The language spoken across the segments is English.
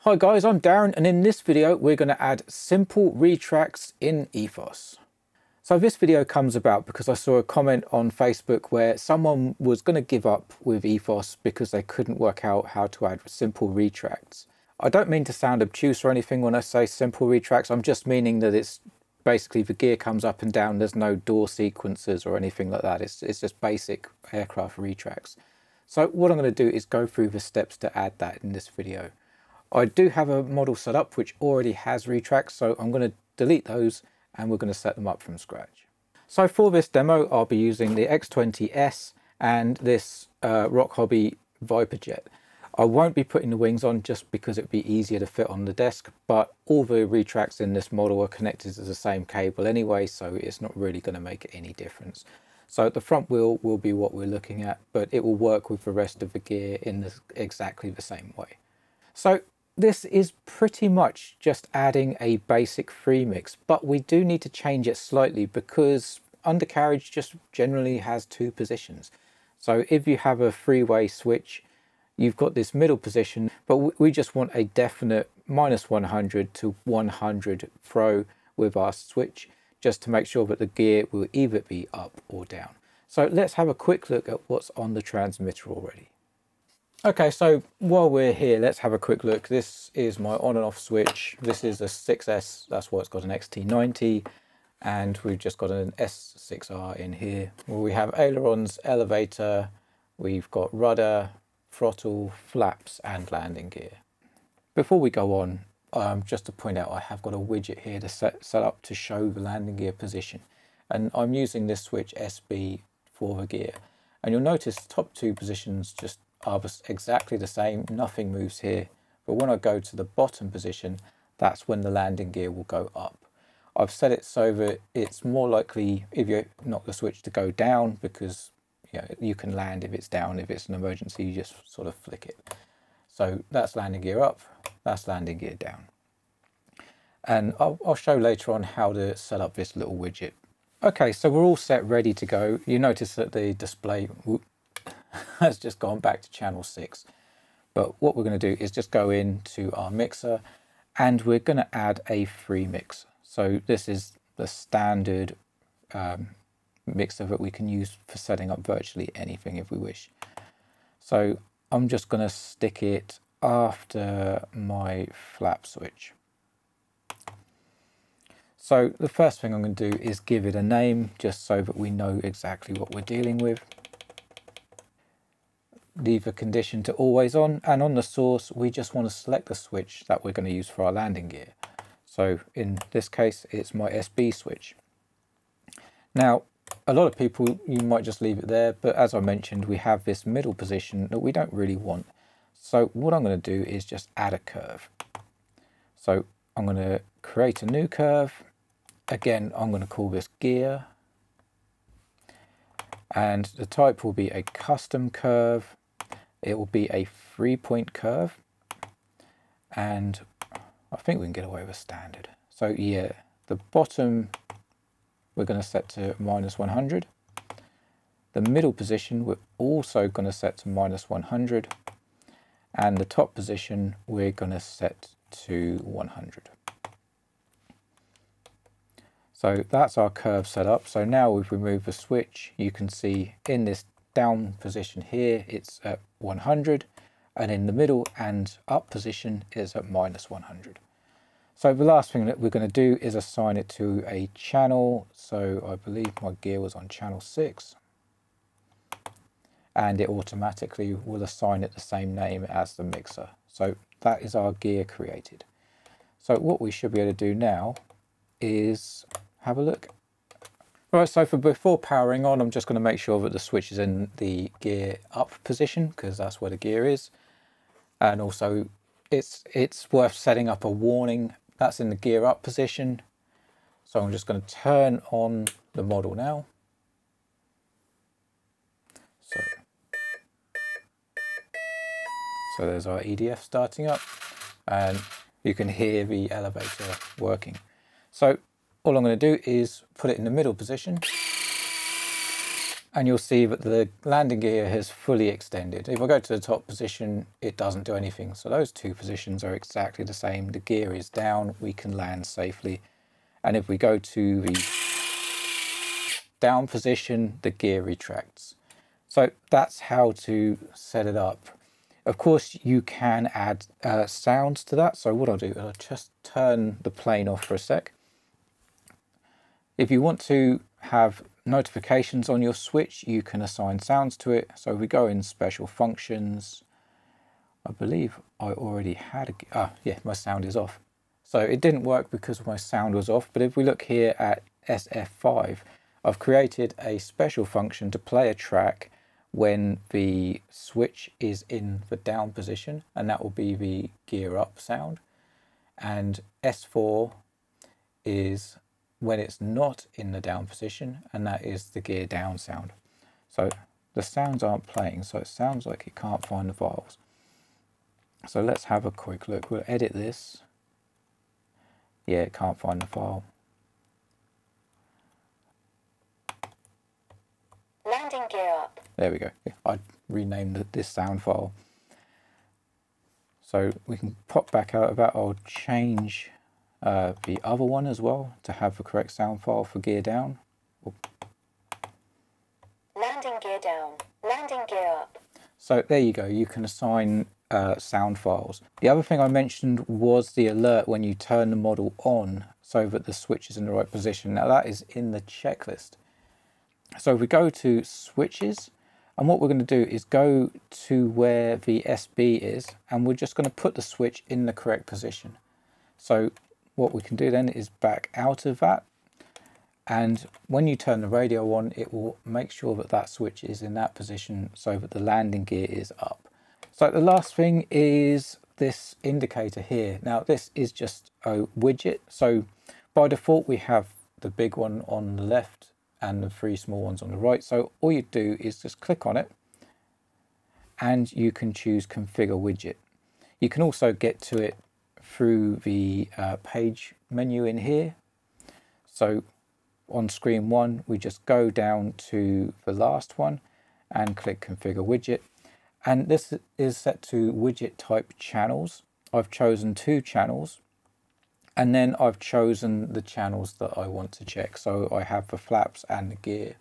Hi guys, I'm Darren, and in this video we're going to add simple retracts in ETHOS. So this video comes about because I saw a comment on Facebook where someone was going to give up with ETHOS because they couldn't work out how to add simple retracts. I don't mean to sound obtuse or anything when I say simple retracts, I'm just meaning that it's basically the gear comes up and down, there's no door sequences or anything like that, it's just basic aircraft retracts. So what I'm going to do is go through the steps to add that in this video. I do have a model set up which already has retracts, so I'm going to delete those and we're going to set them up from scratch. So for this demo I'll be using the X20S and this Rock Hobby Viper Jet. I won't be putting the wings on just because it'd be easier to fit on the desk, but all the retracts in this model are connected to the same cable anyway, so it's not really going to make any difference. So the front wheel will be what we're looking at, but it will work with the rest of the gear in exactly the same way. So this is pretty much just adding a basic free mix, but we do need to change it slightly because undercarriage just generally has two positions. So if you have a three-way switch, you've got this middle position, but we just want a definite -100 to 100 throw with our switch, just to make sure that the gear will either be up or down. So let's have a quick look at what's on the transmitter already. Okay, so while we're here, let's have a quick look. This is my on and off switch. This is a 6S, that's why it's got an XT90, and we've just got an S6R in here. Well, we have ailerons, elevator, we've got rudder, throttle, flaps, and landing gear. Before we go on, just to point out, I have got a widget here to set up to show the landing gear position, and I'm using this switch SB for the gear. And you'll notice the top two positions just are exactly the same, nothing moves here, but when I go to the bottom position, that's when the landing gear will go up. I've set it so that it's more likely if you knock the switch to go down, because you can land if it's down. If it's an emergency, you just sort of flick it. So that's landing gear up, that's landing gear down. And I'll show later on how to set up this little widget. Okay, so we're all set, ready to go. You notice that the display has just gone back to channel 6. But what we're going to do is just go into our mixer and we're going to add a free mix. So this is the standard mixer that we can use for setting up virtually anything if we wish. So I'm just going to stick it after my flap switch. So the first thing I'm going to do is give it a name, just so that we know exactly what we're dealing with. Leave the condition to always on, and on the source we just want to select the switch that we're going to use for our landing gear. So in this case it's my SB switch. Now a lot of people, you might just leave it there, but as I mentioned, we have this middle position that we don't really want. So what I'm going to do is just add a curve. So I'm going to create a new curve. Again, I'm going to call this gear, and the type will be a custom curve. It will be a 3-point curve, and I think we can get away with standard. So yeah, the bottom we're going to set to -100. The middle position we're also going to set to -100, and the top position we're going to set to 100. So that's our curve set up. So now we've removed the switch. You can see in this down position here, it's at 100, and in the middle and up position is at -100. So the last thing that we're going to do is assign it to a channel. So I believe my gear was on channel 6, and it automatically will assign it the same name as the mixer. So that is our gear created. So what we should be able to do now is have a look. Right, so before powering on, I'm just going to make sure that the switch is in the gear up position, because that's where the gear is. And also it's worth setting up a warning that's in the gear up position. So I'm just going to turn on the model now. So there's our EDF starting up, and you can hear the elevator working. So all I'm going to do is put it in the middle position, and you'll see that the landing gear has fully extended. If I go to the top position, it doesn't do anything. So those two positions are exactly the same. The gear is down, we can land safely. And if we go to the down position, the gear retracts. So that's how to set it up. Of course, you can add sounds to that. So what I'll do, I'll just turn the plane off for a sec. If you want to have notifications on your switch, you can assign sounds to it. So we go in special functions. I believe I already had yeah, my sound is off. So it didn't work because my sound was off. But if we look here at SF5, I've created a special function to play a track when the switch is in the down position, and that will be the gear up sound. And S4 is when it's not in the down position, and that is the gear down sound. So the sounds aren't playing, so it sounds like it can't find the files. So let's have a quick look. We'll edit this. Yeah, it can't find the file. Landing gear up. There we go. I renamed this sound file. So we can pop back out of that. I'll change the other one as well to have the correct sound file for gear down. Landing gear down. Landing gear up. So there you go. You can assign sound files. The other thing I mentioned was the alert when you turn the model on so that the switch is in the right position. Now that is in the checklist. So if we go to switches, and what we're going to do is go to where the SB is, and we're just going to put the switch in the correct position. So what we can do then is back out of that, and when you turn the radio on, it will make sure that that switch is in that position so that the landing gear is up. So the last thing is this indicator here. Now this is just a widget. So by default we have the big one on the left and the three small ones on the right. So all you do is just click on it and you can choose configure widget. You can also get to it through the page menu in here. So on screen 1, we just go down to the last one and click configure widget. And this is set to widget type channels. I've chosen 2 channels. And then I've chosen the channels that I want to check. So I have the flaps and the gear.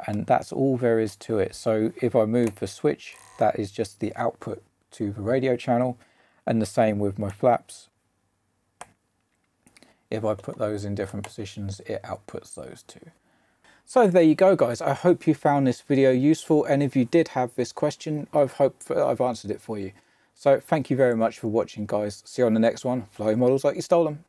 And that's all there is to it. So if I move the switch, that is just the output to the radio channel. And the same with my flaps. If I put those in different positions, it outputs those too. So there you go, guys. I hope you found this video useful. And if you did have this question, I hope I've answered it for you. So thank you very much for watching, guys. See you on the next one. Fly models like you stole them.